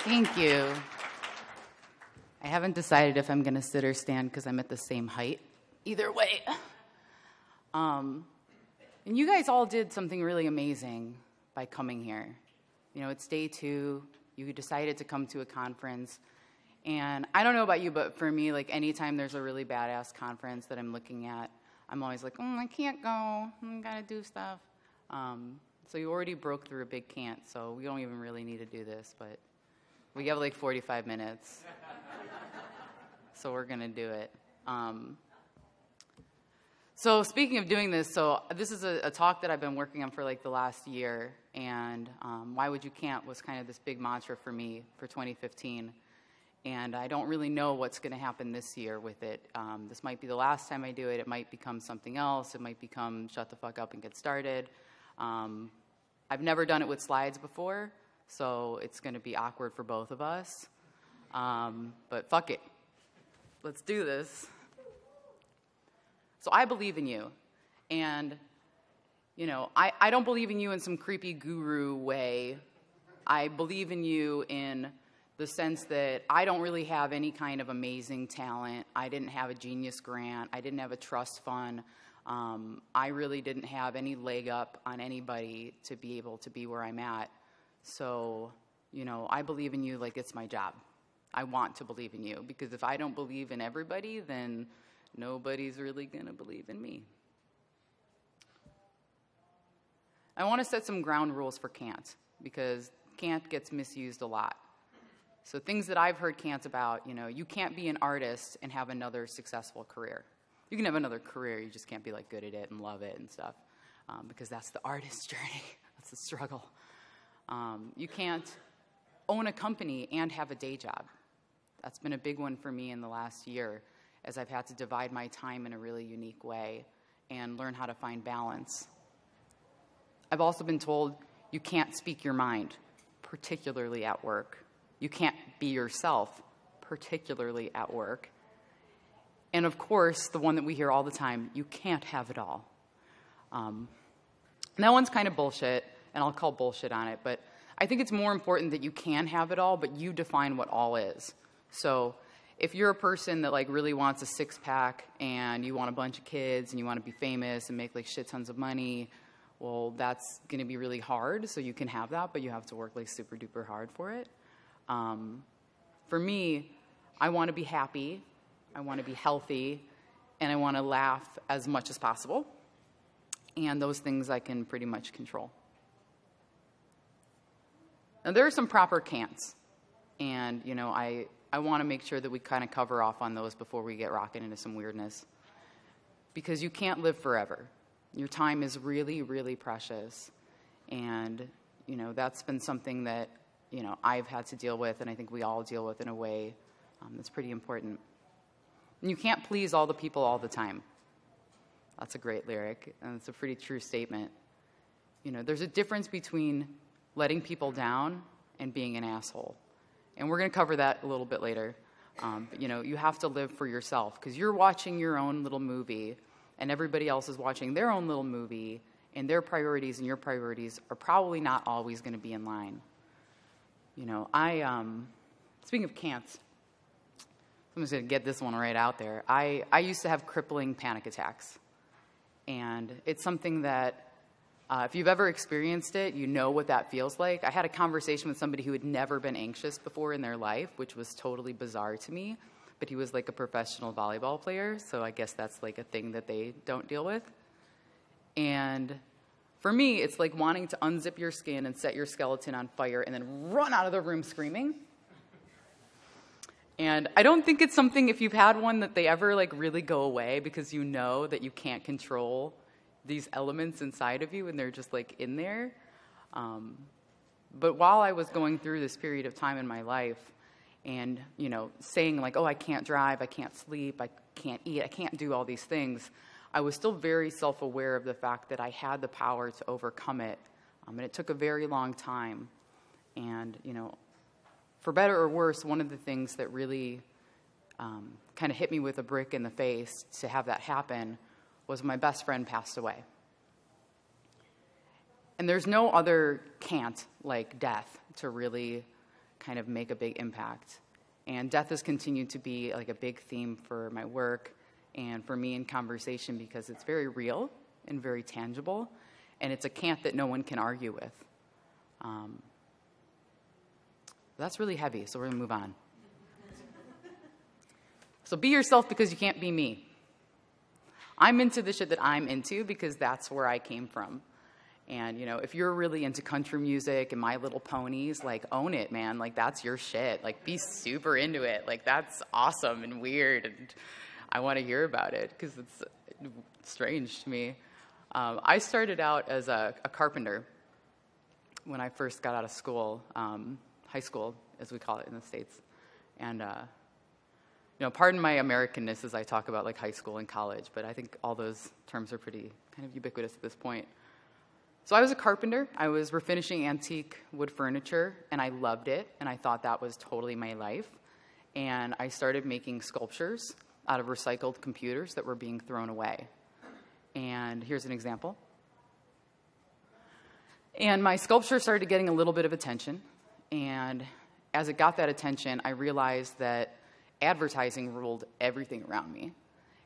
Thank you. I haven't decided if I'm going to sit or stand because I'm at the same height. Either way. And you guys all did something really amazing by coming here. You know, it's day 2. You decided to come to a conference. And I don't know about you, but for me, like, anytime there's a really badass conference that I'm looking at, I'm always like, I can't go. I got to do stuff. So you already broke through a big can't, so we don't even really need to do this, but we have like 45 minutes. So we're going to do it. So speaking of doing this, so this is a talk that I've been working on for like the last year, and Why Would You Can't was kind of this big mantra for me for 2015. And I don't really know what's going to happen this year with it. This might be the last time I do it. It might become something else. It might become shut the fuck up and get started. I've never done it with slides before, so it's going to be awkward for both of us. But fuck it. Let's do this. So I believe in you. And, you know, I don't believe in you in some creepy guru way. I believe in you in the sense that I don't really have any kind of amazing talent. I didn't have a genius grant. I didn't have a trust fund. I really didn't have any leg up on anybody to be able to be where I'm at. So, you know, I believe in you like it's my job. I want to believe in you, because if I don't believe in everybody, then nobody's really going to believe in me. I want to set some ground rules for can't, because can't gets misused a lot. So things that I've heard can'ts about, you know, you can't be an artist and have another successful career. You can have another career, you just can't be like good at it and love it and stuff, because that's the artist's journey. That's the struggle. You can't own a company and have a day job. That's been a big one for me in the last year, as I've had to divide my time in a really unique way and learn how to find balance. I've also been told you can't speak your mind, particularly at work. You can't be yourself, particularly at work. And of course, the one that we hear all the time, you can't have it all. That one's kind of bullshit, and I'll call bullshit on it, but I think it's more important that you can have it all, but you define what all is. So if you're a person that like really wants a six-pack and you want a bunch of kids and you want to be famous and make like shit tons of money, well, that's going to be really hard. So you can have that, but you have to work like super duper hard for it. For me, I want to be happy, I want to be healthy, and I want to laugh as much as possible. And those things I can pretty much control. Now, there are some proper can'ts. And, you know, I want to make sure that we kind of cover off on those before we get rocking into some weirdness. Because you can't live forever. Your time is really, really precious. And, you know, that's been something that, you know, I've had to deal with, and I think we all deal with in a way that's pretty important. And you can't please all the people all the time. That's a great lyric, and it's a pretty true statement. You know, there's a difference between letting people down and being an asshole. And we're going to cover that a little bit later. But, you know, you have to live for yourself, because you're watching your own little movie, and everybody else is watching their own little movie, and their priorities and your priorities are probably not always going to be in line. You know, speaking of can'ts, I'm just going to get this one right out there. I used to have crippling panic attacks. And it's something that, if you've ever experienced it, you know what that feels like. I had a conversation with somebody who had never been anxious before in their life, which was totally bizarre to me. But he was like a professional volleyball player, so I guess that's like a thing that they don't deal with. And for me, it's like wanting to unzip your skin and set your skeleton on fire and then run out of the room screaming. And I don't think it's something, if you've had one, that they ever like really go away, because you know that you can't control these elements inside of you and they're just like in there. But while I was going through this period of time in my life and, you know, saying like, oh, I can't drive, I can't sleep, I can't eat, I can't do all these things, I was still very self-aware of the fact that I had the power to overcome it. And it took a very long time. And, you know, for better or worse, one of the things that really kind of hit me with a brick in the face to have that happen was my best friend passed away. And there's no other can't like death to really kind of make a big impact. And death has continued to be like a big theme for my work and for me in conversation because it's very real and very tangible, and it's a cant that no one can argue with. That's really heavy, so we're going to move on. So be yourself because you can't be me. I'm into the shit that I'm into because that's where I came from. And, you know, if you're really into country music and My Little Ponies, like, own it, man. Like, that's your shit. Like, be super into it. Like, that's awesome and weird, and I want to hear about it because it's strange to me. I started out as a carpenter when I first got out of school, high school, as we call it in the States. And, you know, pardon my Americanness as I talk about, like, high school and college, but I think all those terms are pretty kind of ubiquitous at this point. So I was a carpenter. I was refinishing antique wood furniture, and I loved it, and I thought that was totally my life. And I started making sculptures out of recycled computers that were being thrown away. And here's an example. And my sculpture started getting a little bit of attention, and as it got that attention, I realized that advertising ruled everything around me.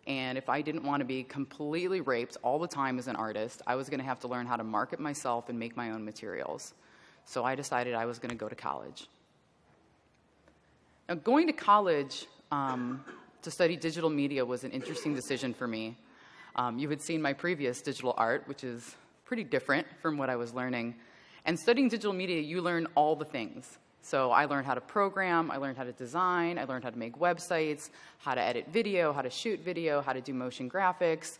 And if I didn't want to be completely raped all the time as an artist, I was going to have to learn how to market myself and make my own materials. So I decided I was going to go to college. Now, going to college to study digital media was an interesting decision for me. You had seen my previous digital art, which is pretty different from what I was learning. And studying digital media, you learn all the things. So I learned how to program, I learned how to design, I learned how to make websites, how to edit video, how to shoot video, how to do motion graphics.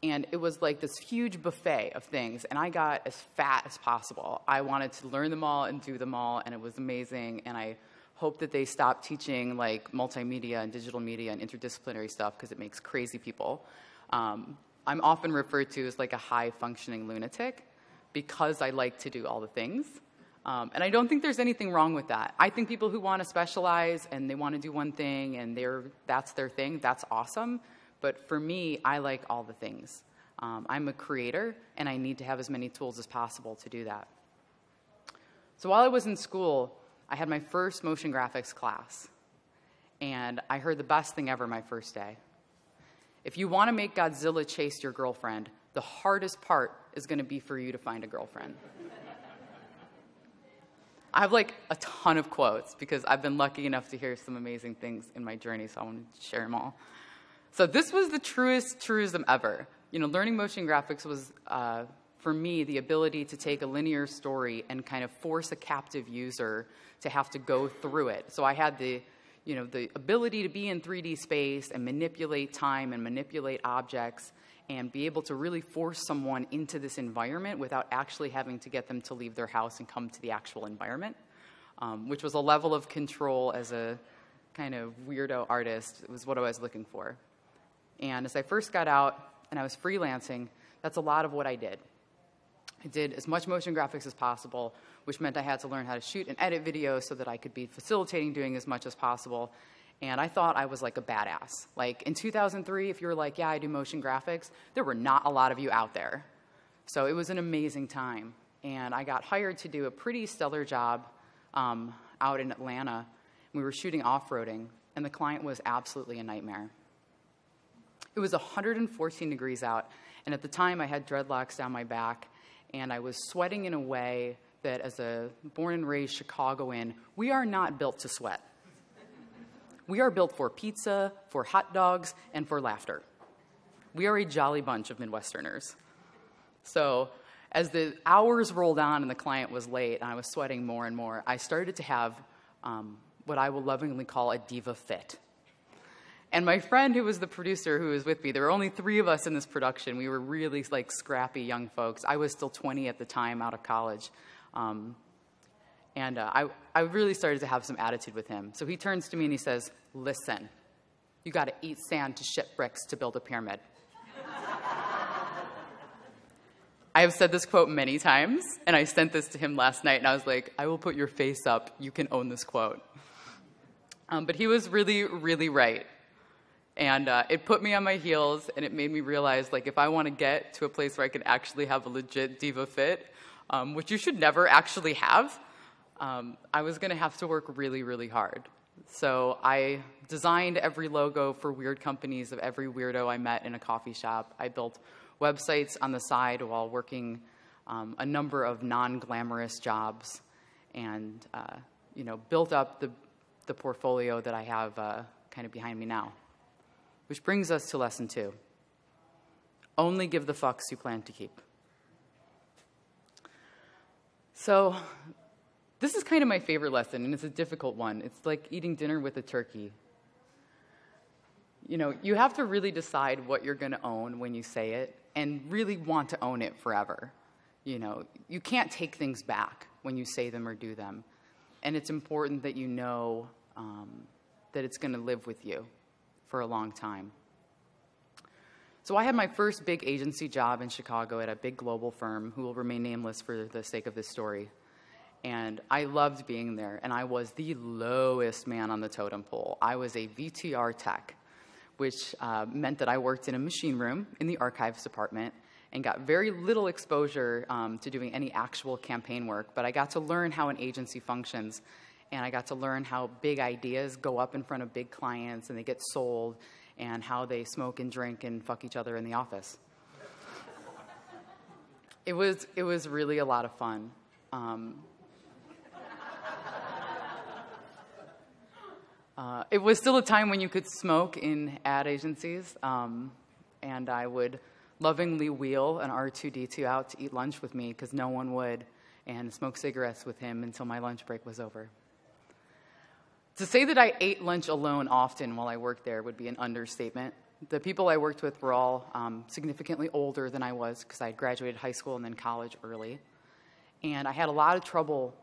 And it was like this huge buffet of things, and I got as fat as possible. I wanted to learn them all and do them all, and it was amazing. And I hope that they stop teaching like multimedia and digital media and interdisciplinary stuff because it makes crazy people. I'm often referred to as like a high-functioning lunatic because I like to do all the things. And I don't think there's anything wrong with that. I think people who want to specialize and they want to do one thing and that's their thing, that's awesome. But for me, I like all the things. I'm a creator, and I need to have as many tools as possible to do that. So while I was in school, I had my first motion graphics class. And I heard the best thing ever my first day. If you want to make Godzilla chase your girlfriend, the hardest part is going to be for you to find a girlfriend. I have like a ton of quotes because I've been lucky enough to hear some amazing things in my journey, so I want to share them all. So this was the truest truism ever. You know, learning motion graphics was, for me, the ability to take a linear story and kind of force a captive user to have to go through it. So I had the ability to be in 3D space and manipulate time and manipulate objects and be able to really force someone into this environment without actually having to get them to leave their house and come to the actual environment, which was a level of control as a kind of weirdo artist. It was what I was looking for. And as I first got out and I was freelancing, that's a lot of what I did. I did as much motion graphics as possible, which meant I had to learn how to shoot and edit videos so that I could be facilitating doing as much as possible. And I thought I was like a badass. Like in 2003, if you were like, yeah, I do motion graphics, there were not a lot of you out there. So it was an amazing time. And I got hired to do a pretty stellar job out in Atlanta. We were shooting off-roading, and the client was absolutely a nightmare. It was 114 degrees out, and at the time I had dreadlocks down my back, and I was sweating in a way that as a born and raised Chicagoan, we are not built to sweat. We are built for pizza, for hot dogs, and for laughter. We are a jolly bunch of Midwesterners. So as the hours rolled on and the client was late and I was sweating more and more, I started to have what I will lovingly call a diva fit. And my friend who was the producer who was with me, there were only 3 of us in this production. We were really like scrappy young folks. I was still 20 at the time, out of college. I really started to have some attitude with him. So he turns to me and he says, listen, you got to eat sand to ship bricks to build a pyramid. I have said this quote many times, and I sent this to him last night, and I was like, I will put your face up. You can own this quote. But he was really, really right. And it put me on my heels, and it made me realize, like, if I want to get to a place where I can actually have a legit diva fit, which you should never actually have, I was going to have to work really, really hard. So I designed every logo for weird companies of every weirdo I met in a coffee shop. I built websites on the side while working a number of non-glamorous jobs, and built up the portfolio that I have kind of behind me now. Which brings us to lesson 2. Only give the fucks you plan to keep. So this is kind of my favorite lesson, and it's a difficult one. It's like eating dinner with a turkey. You have to really decide what you're going to own when you say it, and really want to own it forever. You can't take things back when you say them or do them. And it's important that you know that it's going to live with you for a long time. So I had my first big agency job in Chicago at a big global firm who will remain nameless for the sake of this story. And I loved being there, and I was the lowest man on the totem pole. I was a VTR tech, which meant that I worked in a machine room in the archives department and got very little exposure to doing any actual campaign work, but I got to learn how an agency functions, and I got to learn how big ideas go up in front of big clients and they get sold, and how they smoke and drink and fuck each other in the office. It was really a lot of fun. It was still a time when you could smoke in ad agencies, and I would lovingly wheel an R2-D2 out to eat lunch with me because no one would, and smoke cigarettes with him until my lunch break was over. To say that I ate lunch alone often while I worked there would be an understatement. The people I worked with were all significantly older than I was because I had graduated high school and then college early. And I had a lot of trouble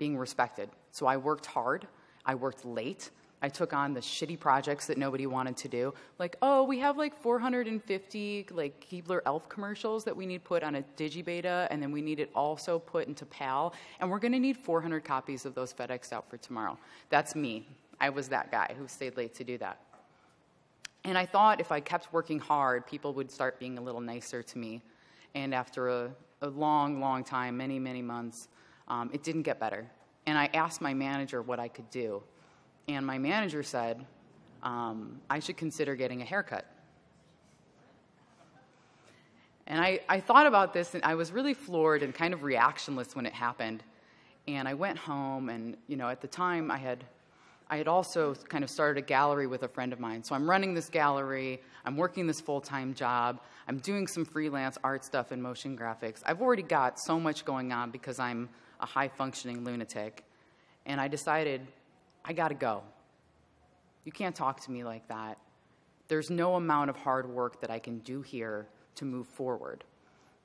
being respected. So I worked hard. I worked late. I took on the shitty projects that nobody wanted to do. Like, oh, we have like 450 like Keebler Elf commercials that we need put on a digibeta, and then we need it also put into PAL, and we're going to need 400 copies of those FedExed out for tomorrow. That's me. I was that guy who stayed late to do that. And I thought if I kept working hard, people would start being a little nicer to me. And after a long, long time, many, many months, it didn't get better. And I asked my manager what I could do. And my manager said, I should consider getting a haircut. And I thought about this, and I was really floored and kind of reactionless when it happened. And I went home, and at the time I had also kind of started a gallery with a friend of mine. So I'm running this gallery, I'm working this full-time job, I'm doing some freelance art stuff and motion graphics. I've already got so much going on because I'm a high-functioning lunatic. And I decided, I gotta go. You can't talk to me like that. There's no amount of hard work that I can do here to move forward.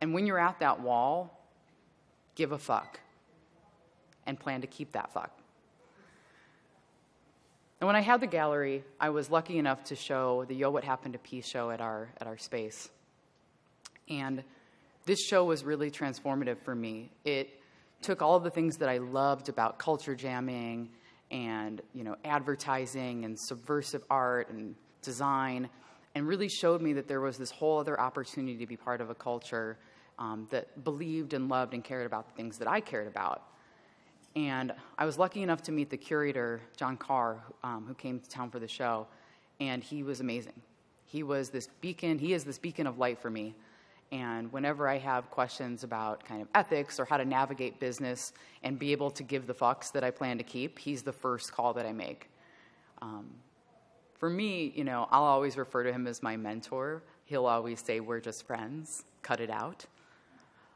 And when you're at that wall, give a fuck and plan to keep that fuck. And when I had the gallery, I was lucky enough to show the Yo What Happened to Peace show at our space. And this show was really transformative for me. It took all of the things that I loved about culture jamming and advertising and subversive art and design, and really showed me that there was this whole other opportunity to be part of a culture that believed and loved and cared about the things that I cared about. And I was lucky enough to meet the curator, John Carr, who came to town for the show, and he was amazing. He was this beacon. He is this beacon of light for me. And whenever I have questions about kind of ethics or how to navigate business and be able to give the fucks that I plan to keep, he's the first call that I make. For me, I'll always refer to him as my mentor. He'll always say, we're just friends, cut it out.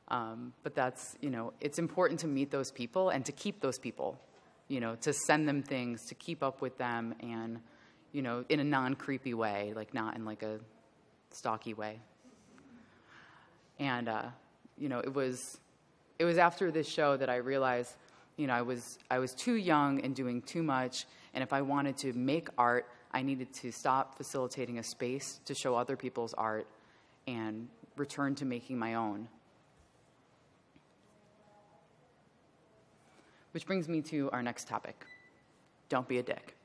But that's, it's important to meet those people and to keep those people, to send them things, to keep up with them, and, in a non-creepy way, like not in like a stalky way. And, it was after this show that I realized, I was too young and doing too much, and if I wanted to make art, I needed to stop facilitating a space to show other people's art and return to making my own. Which brings me to our next topic. Don't be a dick.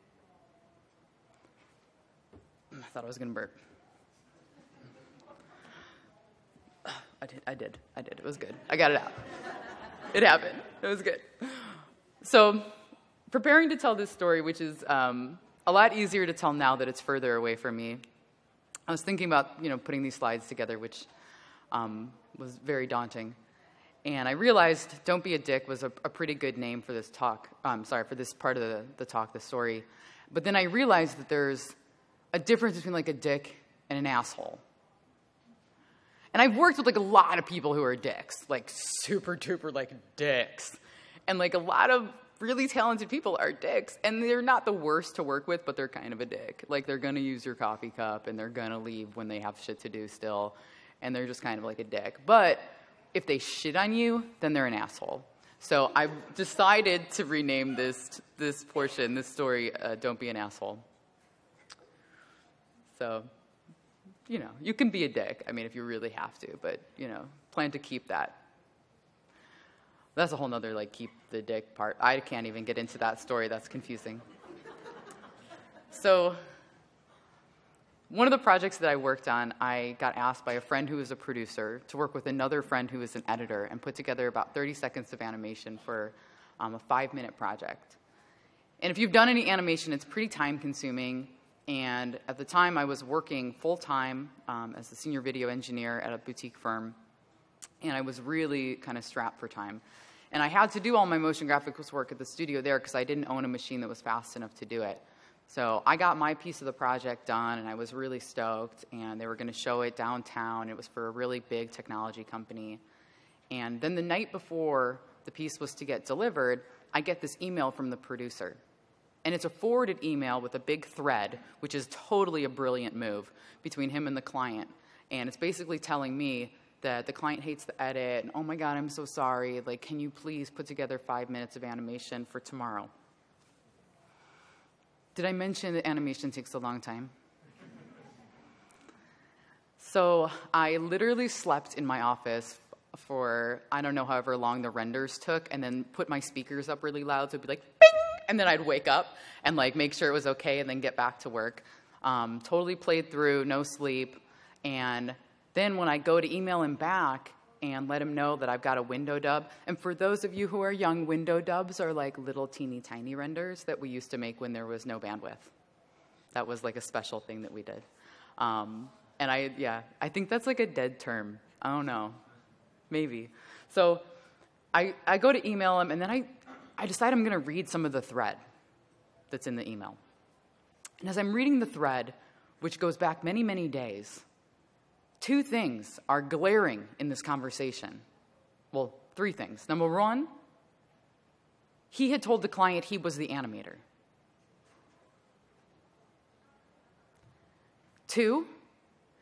I thought I was going to burp. I did. It was good. I got it out. It happened. It was good. So preparing to tell this story, which is a lot easier to tell now that it's further away from me, I was thinking about putting these slides together, which was very daunting. And I realized "Don't Be a Dick" was a pretty good name for this talk. For this part of the talk, the story. But then I realized that there's a difference between like a dick and an asshole. And I've worked with like a lot of people who are dicks, like super duper like dicks. And like a lot of really talented people are dicks, and they're not the worst to work with, but they're kind of a dick. Like they're gonna use your coffee cup, and they're gonna leave when they have shit to do still, and they're just kind of like a dick. But if they shit on you, then they're an asshole. So I've decided to rename this portion, this story, "Don't Be an Asshole." So, you can be a dick, I mean, if you really have to, but, plan to keep that. That's a whole nother, like, keep the dick part. I can't even get into that story. That's confusing. So one of the projects that I worked on, I got asked by a friend who was a producer to work with another friend who was an editor and put together about 30 seconds of animation for a 5-minute project. And if you've done any animation, it's pretty time-consuming. And at the time, I was working full-time as a senior video engineer at a boutique firm. And I was really kind of strapped for time. And I had to do all my motion graphics work at the studio there because I didn't own a machine that was fast enough to do it. So I got my piece of the project done, and I was really stoked. And they were going to show it downtown. It was for a really big technology company. And then the night before the piece was to get delivered, I get this email from the producer. And it's a forwarded email with a big thread, which is totally a brilliant move between him and the client. And it's basically telling me that the client hates the edit, and oh my God, I'm so sorry. Like, can you please put together 5 minutes of animation for tomorrow? Did I mention that animation takes a long time? So I literally slept in my office for, I don't know, however long the renders took, and then put my speakers up really loud, so it'd be like, bing! And then I'd wake up and like make sure it was okay and then get back to work. Totally played through, no sleep. And then when I go to email him back and let him know that I've got a window dub, and for those of you who are young, window dubs are like little teeny tiny renders that we used to make when there was no bandwidth. That was like a special thing that we did. And I think that's like a dead term. I don't know, maybe. So I go to email him, and then I decide I'm going to read some of the thread that's in the email. And as I'm reading the thread, which goes back many, many days, 2 things are glaring in this conversation. Well, 3 things. Number 1, he had told the client he was the animator. 2,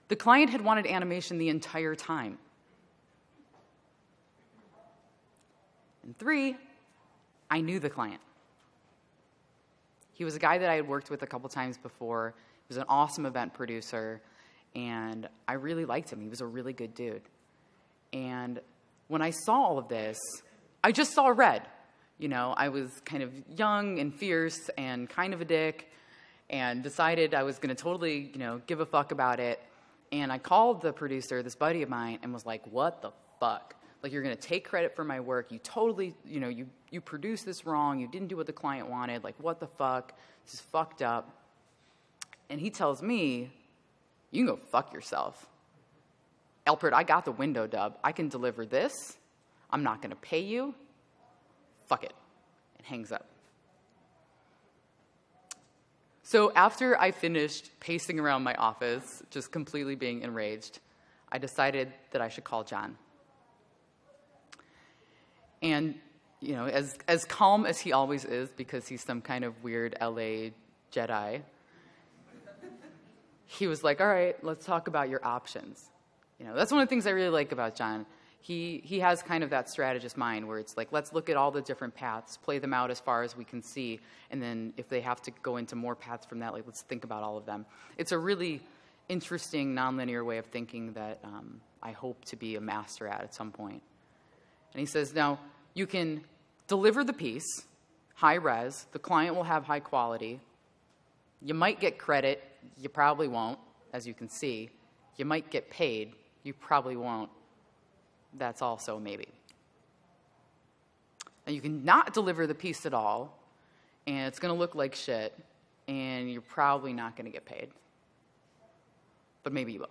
the client had wanted animation the entire time. And 3, I knew the client. He was a guy that I had worked with a couple times before. He was an awesome event producer, and I really liked him. He was a really good dude. And when I saw all of this, I just saw red. I was kind of young and fierce and kind of a dick, and decided I was going to totally, give a fuck about it. And I called the producer, this buddy of mine, and was like, what the fuck? Like, you're going to take credit for my work. You totally, you produced this wrong. You didn't do what the client wanted. Like, what the fuck? This is fucked up. And he tells me, you can go fuck yourself. Alpert, I got the window dub. I can deliver this. I'm not going to pay you. Fuck it. And hangs up. So after I finished pacing around my office, just completely being enraged, I decided that I should call John. And, as calm as he always is, because he's some kind of weird LA Jedi, he was like, all right, let's talk about your options. That's one of the things I really like about John. He has kind of that strategist mind where it's like, let's look at all the different paths, play them out as far as we can see, and then if they have to go into more paths from that, like, let's think about all of them. It's a really interesting, nonlinear way of thinking that I hope to be a master at some point. And he says, now, you can deliver the piece, high res, the client will have high quality. You might get credit, you probably won't, as you can see. You might get paid, you probably won't. That's also maybe. And you can not deliver the piece at all, and it's going to look like shit, and you're probably not going to get paid. But maybe you will.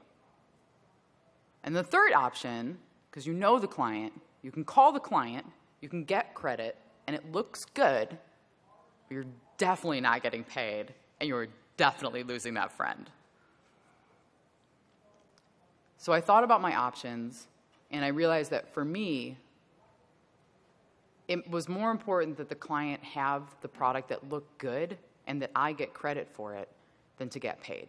And the third option, because you know the client, you can call the client, you can get credit, and it looks good, but you're definitely not getting paid, and you're definitely losing that friend. So I thought about my options, and I realized that for me, it was more important that the client have the product that looked good and that I get credit for it than to get paid.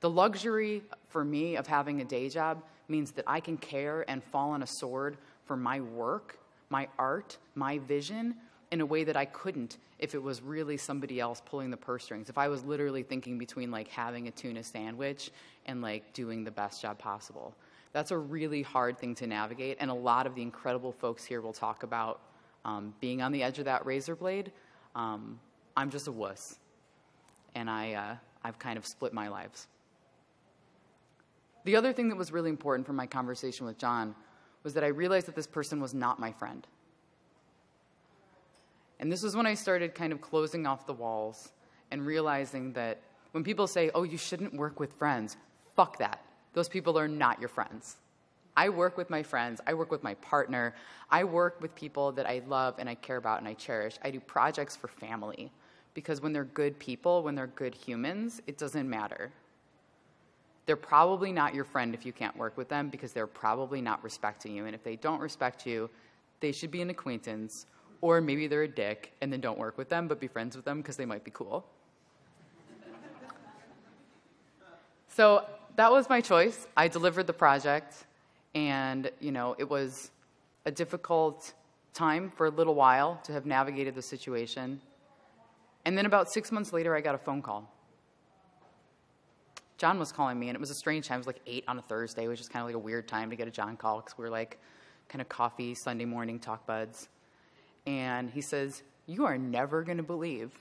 The luxury for me of having a day job means that I can care and fall on a sword for my work, my art, my vision in a way that I couldn't if it was really somebody else pulling the purse strings. If I was literally thinking between like having a tuna sandwich and like doing the best job possible. That's a really hard thing to navigate, and a lot of the incredible folks here will talk about being on the edge of that razor blade. I'm just a wuss, and I've kind of split my lives. The other thing that was really important from my conversation with John was that I realized that this person was not my friend. And this was when I started kind of closing off the walls and realizing that when people say, oh, you shouldn't work with friends, fuck that. Those people are not your friends. I work with my friends. I work with my partner. I work with people that I love and I care about and I cherish. I do projects for family because when they're good people, when they're good humans, it doesn't matter. They're probably not your friend if you can't work with them because they're probably not respecting you. And if they don't respect you, they should be an acquaintance, or maybe they're a dick and then don't work with them but be friends with them because they might be cool. So that was my choice. I delivered the project, and it was a difficult time for a little while to have navigated the situation. And then about 6 months later, I got a phone call. John was calling me, and it was a strange time. It was like 8 on a Thursday, which is kind of like a weird time to get a John call because we were like kind of coffee, Sunday morning talk buds. And he says, you are never going to believe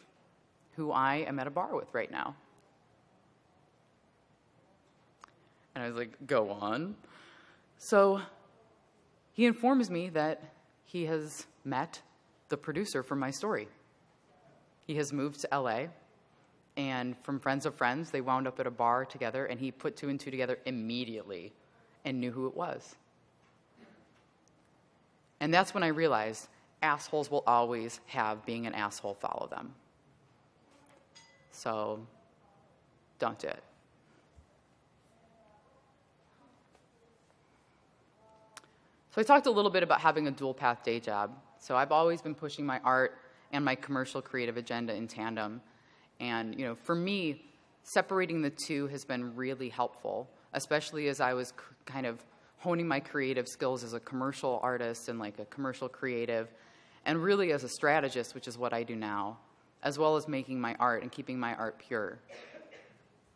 who I am at a bar with right now. And I was like, go on. So he informs me that he has met the producer for my story. He has moved to LA, and from friends of friends, they wound up at a bar together, and he put 2 and 2 together immediately and knew who it was. And that's when I realized assholes will always have being an asshole follow them. So don't do it. So I talked a little bit about having a dual path day job. So I've always been pushing my art and my commercial creative agenda in tandem. And, for me, separating the two has been really helpful, especially as I was kind of honing my creative skills as a commercial artist and like a commercial creative, and really as a strategist, which is what I do now, as well as making my art and keeping my art pure.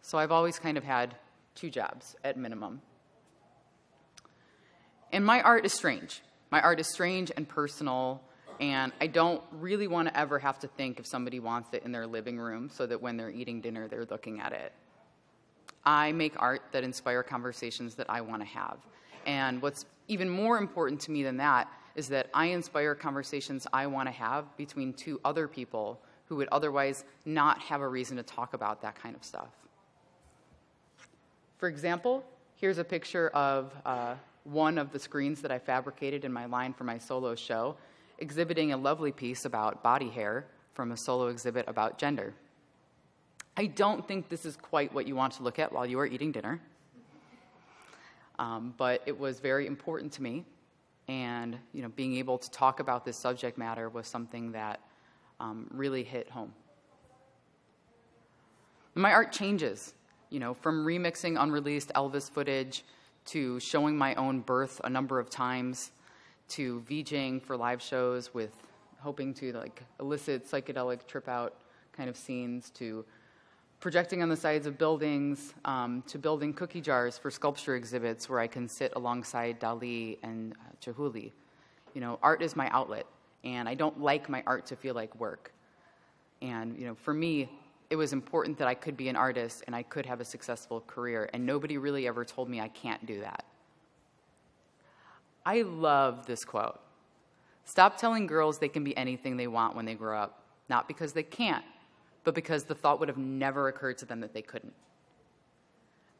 So I've always kind of had 2 jobs at minimum. And my art is strange. My art is strange and personal, and I don't really want to ever have to think if somebody wants it in their living room so that when they're eating dinner, they're looking at it. I make art that inspire conversations that I want to have. And what's even more important to me than that is that I inspire conversations I want to have between 2 other people who would otherwise not have a reason to talk about that kind of stuff. For example, here's a picture of one of the screens that I fabricated in my line for my solo show, exhibiting a lovely piece about body hair from a solo exhibit about gender. I don't think this is quite what you want to look at while you are eating dinner, but it was very important to me, and being able to talk about this subject matter was something that really hit home. My art changes, from remixing unreleased Elvis footage to showing my own birth a number of times, to VJing for live shows with hoping to elicit psychedelic trip out kind of scenes, to projecting on the sides of buildings, to building cookie jars for sculpture exhibits where I can sit alongside Dali and Chihuly. Art is my outlet, and I don't like my art to feel like work. And for me, it was important that I could be an artist and I could have a successful career, and nobody really ever told me I can't do that. I love this quote. Stop telling girls they can be anything they want when they grow up, not because they can't, but because the thought would have never occurred to them that they couldn't.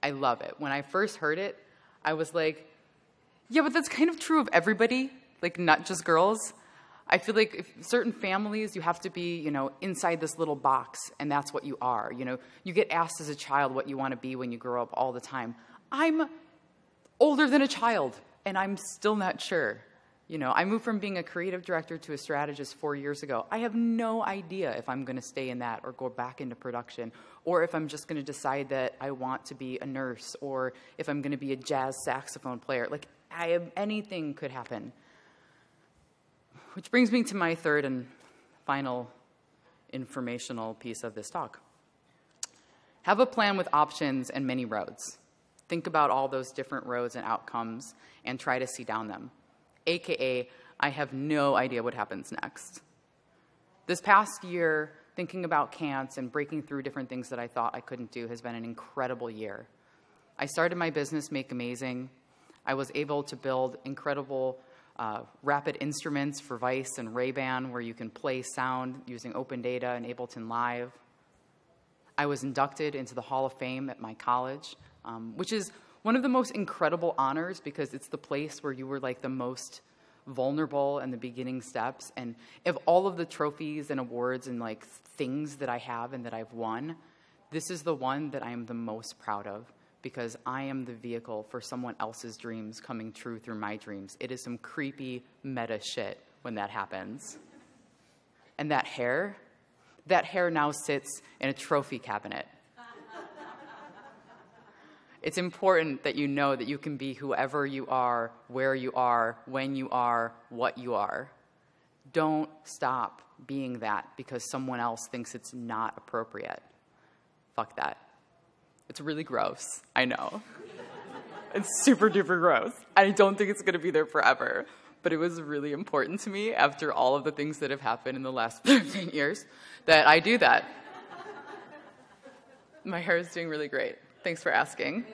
I love it. When I first heard it, I was like, yeah, but that's kind of true of everybody, like not just girls. I feel like if certain families, you have to be, inside this little box, and that's what you are. You get asked as a child what you want to be when you grow up all the time. I'm older than a child, and I'm still not sure. I moved from being a creative director to a strategist 4 years ago. I have no idea if I'm going to stay in that or go back into production, or if I'm just going to decide that I want to be a nurse, or if I'm going to be a jazz saxophone player. Like, anything could happen. Which brings me to my third and final informational piece of this talk. Have a plan with options and many roads. Think about all those different roads and outcomes and try to see down them. AKA, I have no idea what happens next. This past year, thinking about can'ts and breaking through different things that I thought I couldn't do has been an incredible year. I started my business, Make Amazing. I was able to build incredible rapid instruments for Vice and Ray-Ban where you can play sound using open data and Ableton Live. I was inducted into the Hall of Fame at my college, which is one of the most incredible honors because it's the place where you were like the most vulnerable in the beginning steps. And of all of the trophies and awards and like things that I have and that I've won, this is the one that I am the most proud of, because I am the vehicle for someone else's dreams coming true through my dreams. It is some creepy meta shit when that happens. And that hair now sits in a trophy cabinet. It's important that you know that you can be whoever you are, where you are, when you are, what you are. Don't stop being that because someone else thinks it's not appropriate. Fuck that. It's really gross, I know. It's super duper gross. I don't think it's gonna be there forever, but it was really important to me after all of the things that have happened in the last 13 years that I do that. My hair is doing really great. Thanks for asking.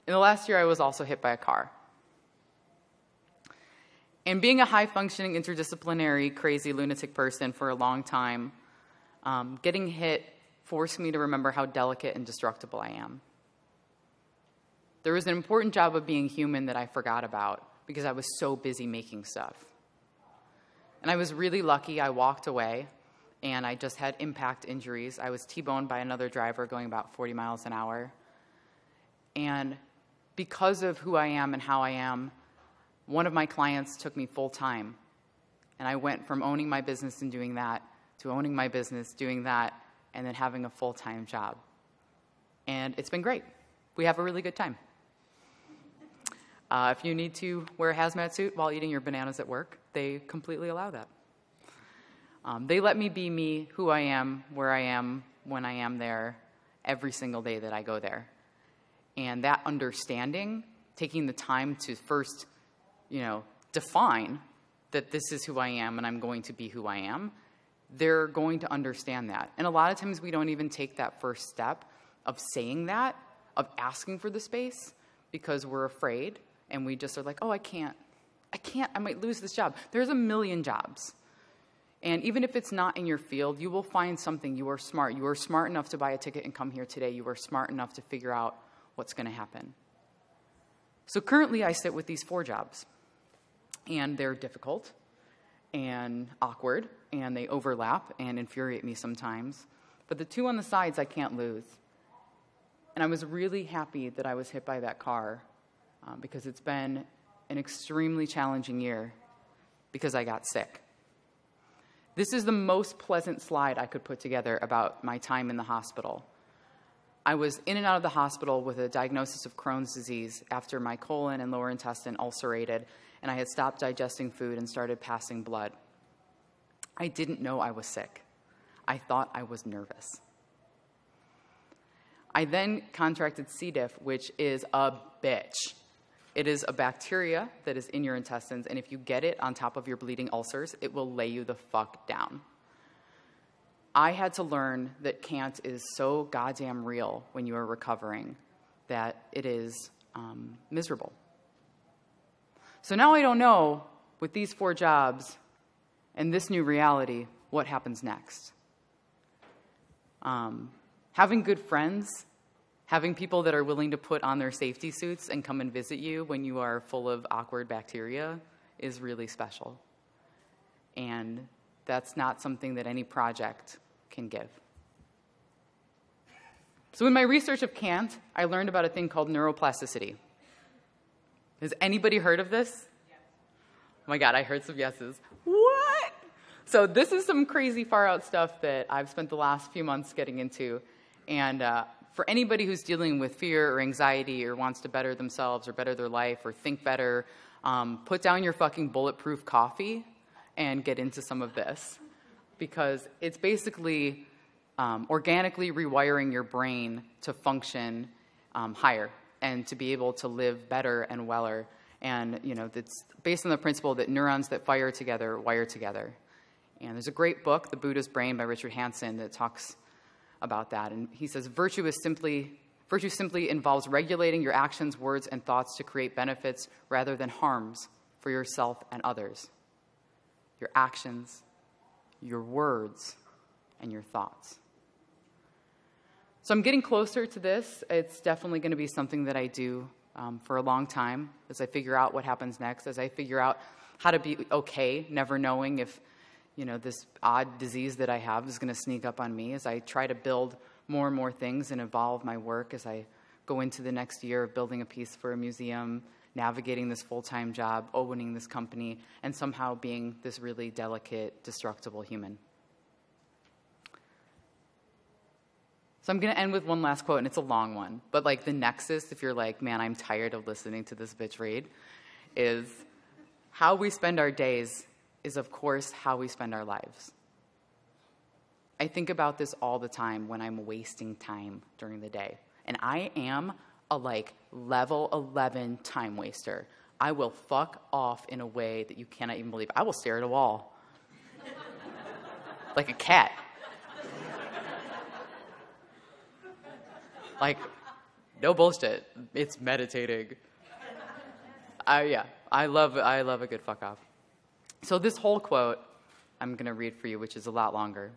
In the last year, I was also hit by a car. And being a high-functioning, interdisciplinary, crazy, lunatic person for a long time, getting hit forced me to remember how delicate and destructible I am. There was an important job of being human that I forgot about because I was so busy making stuff. And I was really lucky. I walked away, and I just had impact injuries. I was T-boned by another driver going about 40 miles an hour. And because of who I am and how I am, one of my clients took me full-time. And I went from owning my business and doing that to owning my business, doing that, and then having a full-time job. And it's been great. We have a really good time. If you need to wear a hazmat suit while eating your bananas at work, they completely allow that. They let me be me, who I am, where I am, when I am there, every single day that I go there. And that understanding, taking the time to first, define that this is who I am and I'm going to be who I am, they're going to understand that. And a lot of times we don't even take that first step of saying that, of asking for the space, because we're afraid and we just are like, oh, I can't, I might lose this job. There's a million jobs. And even if it's not in your field, you will find something. You are smart. You are smart enough to buy a ticket and come here today. You are smart enough to figure out what's going to happen. So currently I sit with these 4 jobs, and they're difficult and awkward, and they overlap and infuriate me sometimes. But the 2 on the sides I can't lose. And I was really happy that I was hit by that car because it's been an extremely challenging year because I got sick. This is the most pleasant slide I could put together about my time in the hospital. I was in and out of the hospital with a diagnosis of Crohn's disease after my colon and lower intestine ulcerated, and I had stopped digesting food and started passing blood. I didn't know I was sick. I thought I was nervous. I then contracted C. diff, which is a bitch. It is a bacteria that is in your intestines, and if you get it on top of your bleeding ulcers, it will lay you the fuck down. I had to learn that can't is so goddamn real when you are recovering that it is miserable. So now I don't know, with these 4 jobs and this new reality, what happens next. Having good friends, having people that are willing to put on their safety suits and come and visit you when you are full of awkward bacteria is really special. And that's not something that any project can give. So in my research of Kant, I learned about a thing called neuroplasticity. Has anybody heard of this? Yes. Oh my God, I heard some yeses. What? So this is some crazy far out stuff that I've spent the last few months getting into. And for anybody who's dealing with fear or anxiety or wants to better themselves or better their life or think better, put down your fucking bulletproof coffee and get into some of this. Because it's basically organically rewiring your brain to function higher and to be able to live better and weller. And, you know, it's based on the principle that neurons that fire together wire together. And there's a great book, The Buddha's Brain by Richard Hanson, that talks about that. And he says, virtue simply involves regulating your actions, words, and thoughts to create benefits rather than harms for yourself and others. Your actions, your words, and your thoughts. So I'm getting closer to this. It's definitely going to be something that I do for a long time as I figure out what happens next, as I figure out how to be okay, never knowing if, you know, this odd disease that I have is going to sneak up on me, as I try to build more and more things and evolve my work as I go into the next year of building a piece for a museum, navigating this full-time job, owning this company, and somehow being this really delicate, destructible human. So I'm going to end with one last quote, and it's a long one. But like the nexus, if you're like, man, I'm tired of listening to this bitch read, is how we spend our days is, of course, how we spend our lives. I think about this all the time when I'm wasting time during the day. And I am a like level 11 time waster. I will fuck off in a way that you cannot even believe. I will stare at a wall. Like a cat. Like, no bullshit. It's meditating. I love a good fuck off. So this whole quote I'm going to read for you, which is a lot longer.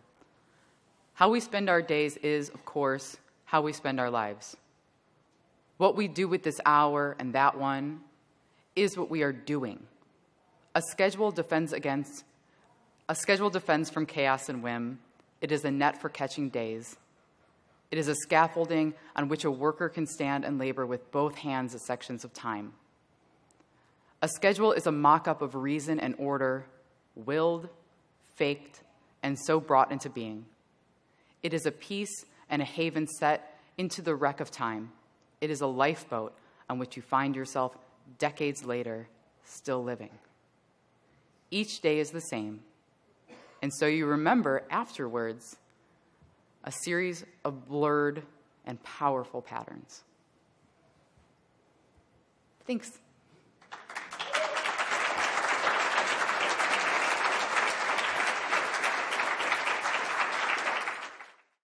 How we spend our days is, of course, how we spend our lives. What we do with this hour and that one is what we are doing. A schedule defends from chaos and whim. It is a net for catching days. It is a scaffolding on which a worker can stand and labor with both hands at sections of time. A schedule is a mock-up of reason and order, willed, faked, and so brought into being. It is a piece and a haven set into the wreck of time. It is a lifeboat on which you find yourself decades later still living. Each day is the same, and so you remember afterwards a series of blurred and powerful patterns. Thanks.